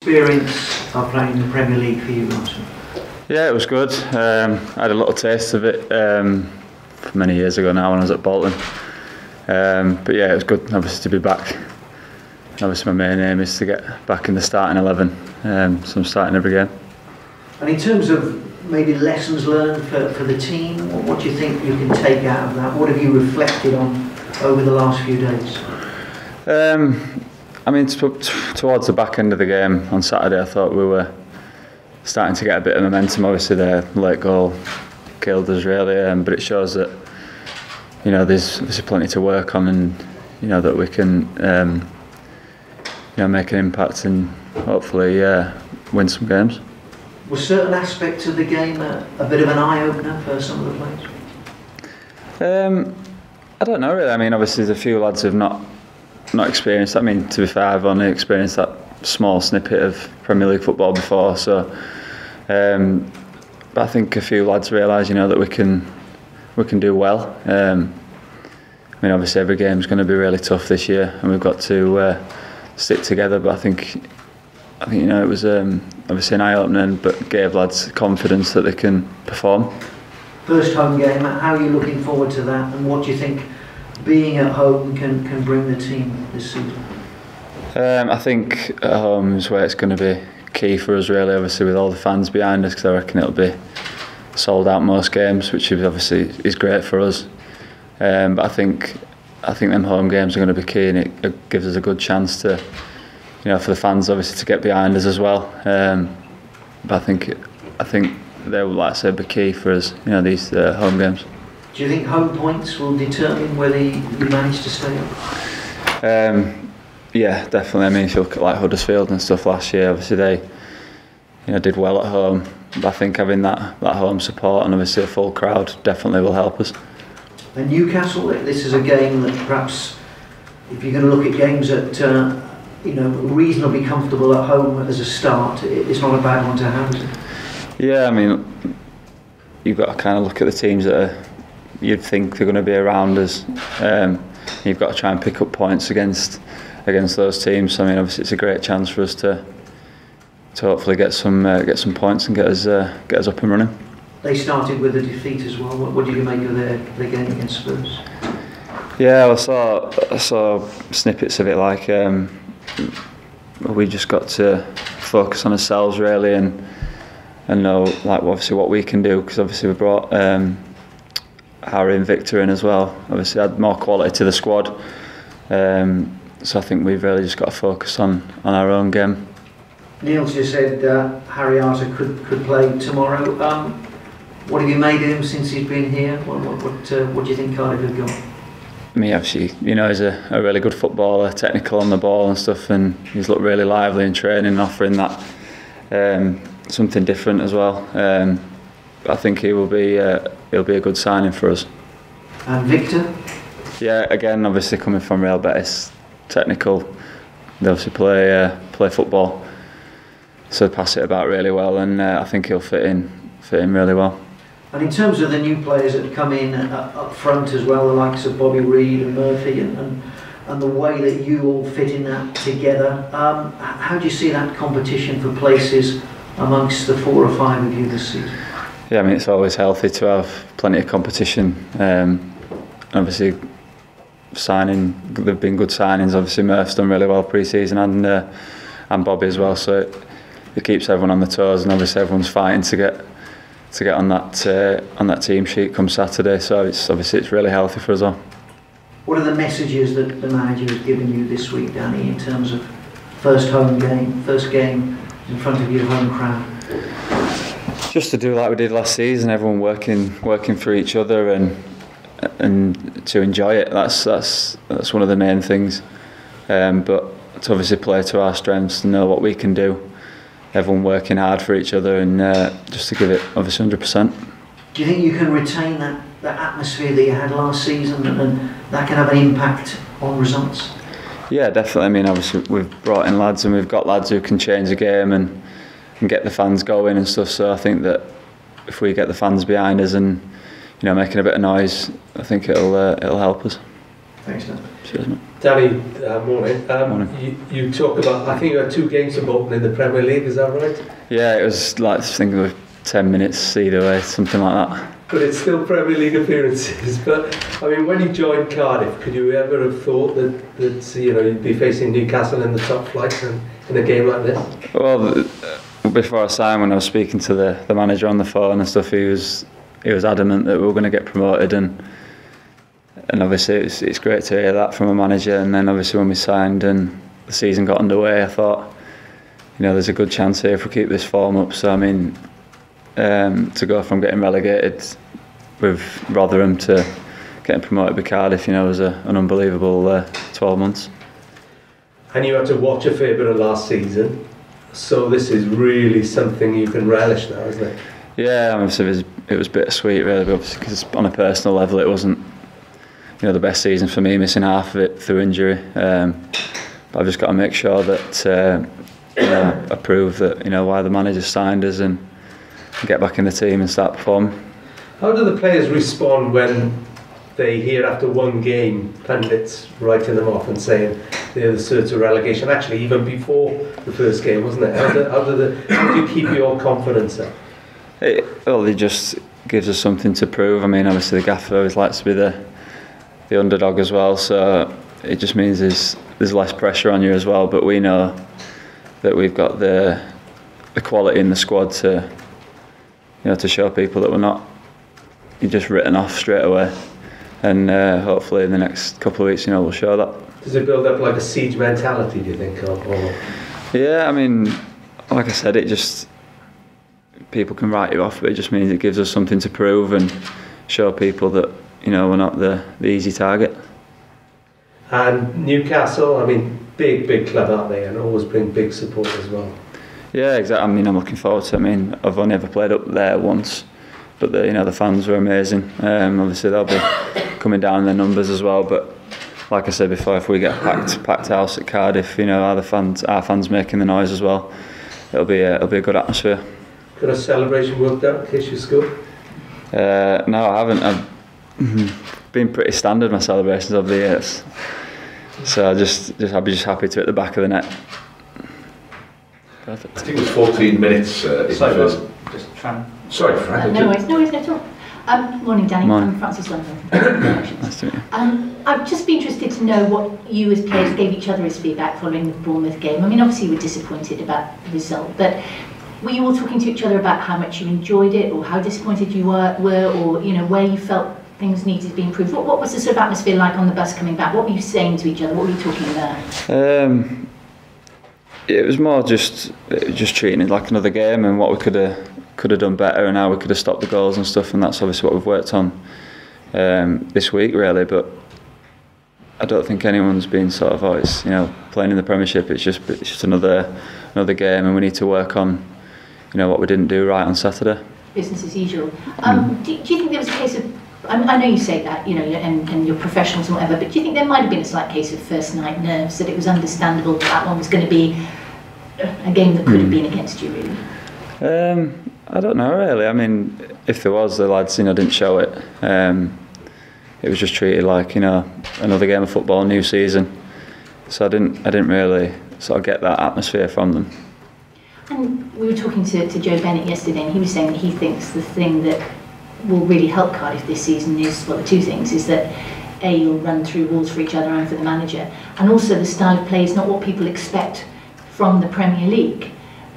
experience of playing in the Premier League for you, Martin? Yeah, it was good. I had a little taste of it many years ago now when I was at Bolton. But yeah, it was good obviously to be back. Obviously my main aim is to get back in the starting 11, so I'm starting every game. And in terms of maybe lessons learned for the team, what do you think you can take out of that? What have you reflected on over the last few days? I mean, towards the back end of the game on Saturday, I thought we were starting to get a bit of momentum. Obviously, the late goal killed us really, but it shows that there's plenty to work on, and that we can make an impact and hopefully win some games. Were certain aspects of the game a bit of an eye-opener for some of the players? I don't know really. I mean, obviously there's a few lads who've not experienced that. I mean, to be fair, I've only experienced that small snippet of Premier League football before, so but I think a few lads realise that we can do well. I mean, obviously every game's going to be really tough this year, and we've got to stick together. But I think it was obviously an eye-opener, but gave lads confidence that they can perform. First home game, how are you looking forward to that, and what do you think being at home can bring the team this season? I think at home is where it's going to be key for us really, obviously with all the fans behind us, because I reckon it'll be sold out most games, which obviously is great for us. But I think them home games are going to be key, and it gives us a good chance to, for the fans obviously to get behind us as well. But I think they will, like I said, be key for us, these home games. Do you think home points will determine whether you manage to stay up? Yeah, definitely. I mean, if you look at like Huddersfield and stuff last year, obviously they did well at home. But I think having that home support and obviously a full crowd definitely will help us. And Newcastle, this is a game that perhaps, if you're going to look at games at reasonably comfortable at home as a start, it's not a bad one to have, is it? Yeah, I mean, you've got to kind of look at the teams that you'd think they're going to be around us. You've got to try and pick up points against those teams. So, I mean, obviously it's a great chance for us to hopefully get some points and get us up and running. They started with a defeat as well. What did you make of their game against Spurs? Yeah, I saw snippets of it. Like we just got to focus on ourselves really, and know like obviously what we can do, because obviously we brought Harry and Victor in as well. Obviously add more quality to the squad. So I think we've really just got to focus on our own game. Neil's just said Harry Arter could play tomorrow. What have you made of him since he's been here? What do you think Cardiff have got? I mean, obviously, he's a really good footballer, technical on the ball and stuff, and he's looked really lively in training and offering that something different as well. But I think he'll be a good signing for us. And Victor? Yeah, again, obviously coming from Real Betis, technical. They obviously play football, so they pass it about really well, and I think he'll fit in really well. And in terms of the new players that have come in up front as well, the likes of Bobby Reid and Murphy, and the way that you all fit in that together, how do you see that competition for places amongst the 4 or 5 of you this season? Yeah, I mean, it's always healthy to have plenty of competition. Obviously, they've been good signings. Obviously, Murph's done really well pre-season, and Bobby as well. So it keeps everyone on the toes, and obviously everyone's fighting to get on that team sheet come Saturday. So it's really healthy for us all. What are the messages that the manager has given you this week, Danny, in terms of first game in front of your home crowd? Just to do like we did last season, everyone working for each other and to enjoy it. That's one of the main things. But to obviously play to our strengths and know what we can do. Everyone working hard for each other, and just to give it obviously 100%. Do you think you can retain that atmosphere that you had last season, and that can have an impact on results? Yeah, definitely. I mean, obviously we've brought in lads, and we've got lads who can change the game and get the fans going and stuff. So I think that if we get the fans behind us and making a bit of noise, I think it'll help us. Thanks, Dan. Cheers, mate. Danny, morning. Morning. You talk about, I think you had 2 games to open in the Premier League, is that right? Yeah, it was like, I think it was 10 minutes either way, something like that. But it's still Premier League appearances. But I mean, when you joined Cardiff, could you ever have thought that you'd be facing Newcastle in the top flight and in a game like this? Well, before I signed, when I was speaking to the manager on the phone and stuff, he was adamant that we were going to get promoted, and obviously it's great to hear that from a manager. And then obviously when we signed and the season got underway, I thought, there's a good chance here if we keep this form up. So I mean, to go from getting relegated with Rotherham to getting promoted with Cardiff, was an unbelievable 12 months. And you had to watch a fair bit of last season, so this is really something you can relish now, isn't it? Yeah, obviously it was bittersweet really, because on a personal level it wasn't the best season for me, missing half of it through injury. But I've just got to make sure that I prove that why the manager signed us and get back in the team and start performing. How do the players respond when they hear after one game pundits writing them off and saying they're the cert to relegation? Actually, even before the first game, wasn't it? How do you keep your confidence up? It just gives us something to prove. I mean, obviously the gaffer always likes to be the underdog as well, so it just means there's less pressure on you as well. But we know that we've got the quality in the squad to to show people that we're not just written off straight away. And hopefully in the next couple of weeks, we'll show that. Does it build up like a siege mentality, do you think? Or? Yeah, I mean, like I said, it just, people can write you off, but it just means it gives us something to prove and show people that we're not the easy target. And Newcastle, I mean, big club, aren't they? And always bring big support as well. Yeah, exactly. I mean, I'm looking forward to it. I mean, I've only ever played up there once, but the fans were amazing. Obviously they'll be coming down in their numbers as well, but like I said before, if we get packed house at Cardiff, our fans making the noise as well, it'll be a good atmosphere. Got a celebration worked out in case you scored? No, I haven't. I've been pretty standard my celebrations over the years, so I'll be just happy to hit the back of the net. Perfect. I think it was 14 minutes. Sorry, Frank. No worries at all. Morning, Danny. Morning. I'm Francis London. Nice to meet you. I'd just be interested to know what you as players gave each other as feedback following the Bournemouth game. I mean, obviously you were disappointed about the result, but were you all talking to each other about how much you enjoyed it, or how disappointed you were, or where you felt things needed to be improved? What was the sort of atmosphere like on the bus coming back? What were you saying to each other? What were you talking about? It was more just treating it like another game and what we could have done better and how we could have stopped the goals and stuff, and that's obviously what we've worked on this week really. But I don't think anyone's been sort of playing in the Premiership. It's just another game, and we need to work on what we didn't do right on Saturday. Business as usual. Do you think there was a case of, I know you say that, and you're professionals and whatever, but do you think there might have been a slight case of first night nerves, that it was understandable that one was going to be a game that could have been against you, really? I don't know really. I mean, if there was, the lads didn't show it. It was just treated like another game of football, new season. So I didn't really sort of get that atmosphere from them. And we were talking to Joe Bennett yesterday, and he was saying that he thinks the thing that will really help Cardiff this season is, well, the two things, is that A, you'll run through walls for each other and for the manager, and also the style of play is not what people expect from the Premier League,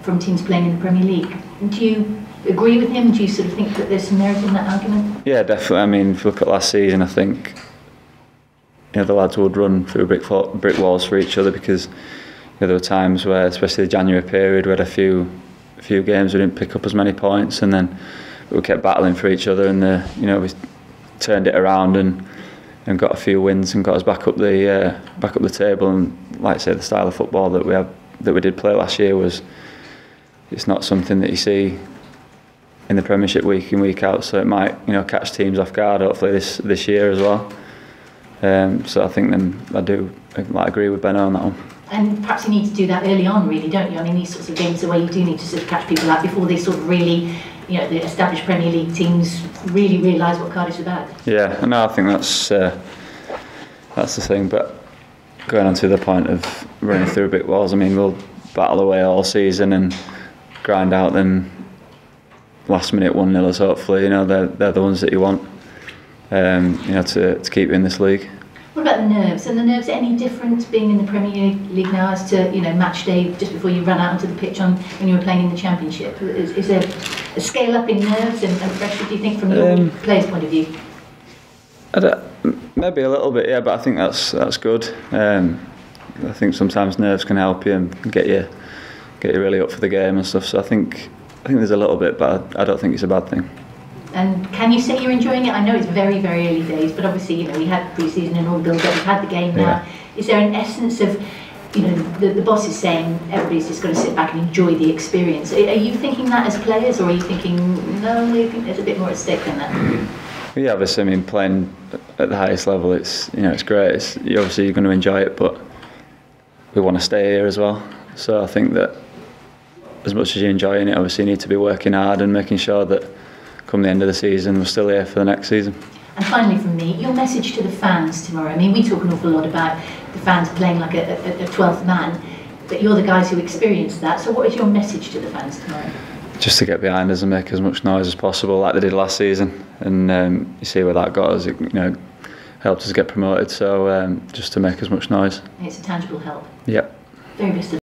from teams playing in the Premier League. Do you agree with him? Do you sort of think that there's some merit in that argument? Yeah, definitely. I mean, if you look at last season, I think the lads would run through brick walls for each other, because there were times where, especially the January period, we had a few games we didn't pick up as many points, and then we kept battling for each other, and we turned it around and got a few wins and got us back up the table. And like I say, the style of football that we did play last year it's not something that you see in the Premiership week in, week out, so it might catch teams off guard hopefully this year as well. So I think I agree with Benno on that one. And perhaps you need to do that early on, really, don't you? I mean, these sorts of games are where you do need to sort of catch people out before they sort of really, the established Premier League teams really realise what Cardiff's about. Yeah, no, I think that's That's the thing. But going on to the point of running through brick walls, I mean, we'll battle away all season and grind out them last minute 1-0s. Hopefully, you know, they're the ones that you want, you know, to keep you in this league. What about the nerves? And the nerves any different being in the Premier League now as to, you know, match day just before you run out onto the pitch when you were playing in the Championship? Is there a scale up in nerves and pressure, do you think, from your player's point of view? Maybe a little bit, yeah, but I think that's good. I think sometimes nerves can help you and get you really up for the game and stuff. So I think there's a little bit, but I don't think it's a bad thing. And can you say you're enjoying it? I know it's very, very early days, but obviously, you know, we had pre-season and all build up. We've had the game now. Yeah. Is there an essence of, you know, the boss is saying everybody's just got to sit back and enjoy the experience? Are you thinking that as players, or are you thinking no? You think there's a bit more at stake than that? Yeah, obviously, I mean, playing at the highest level, it's great. Obviously you're going to enjoy it, but we want to stay here as well. So I think that as much as you're enjoying it, obviously you need to be working hard and making sure that come the end of the season, we're still here for the next season. And finally from me, your message to the fans tomorrow. I mean, we talk an awful lot about the fans playing like a 12th man, but you're the guys who experienced that. So what is your message to the fans tomorrow? Just to get behind us and make as much noise as possible, like they did last season. And you see where that got us. It, you know, helped us get promoted. So just to make as much noise. It's a tangible help. Yep. Very best of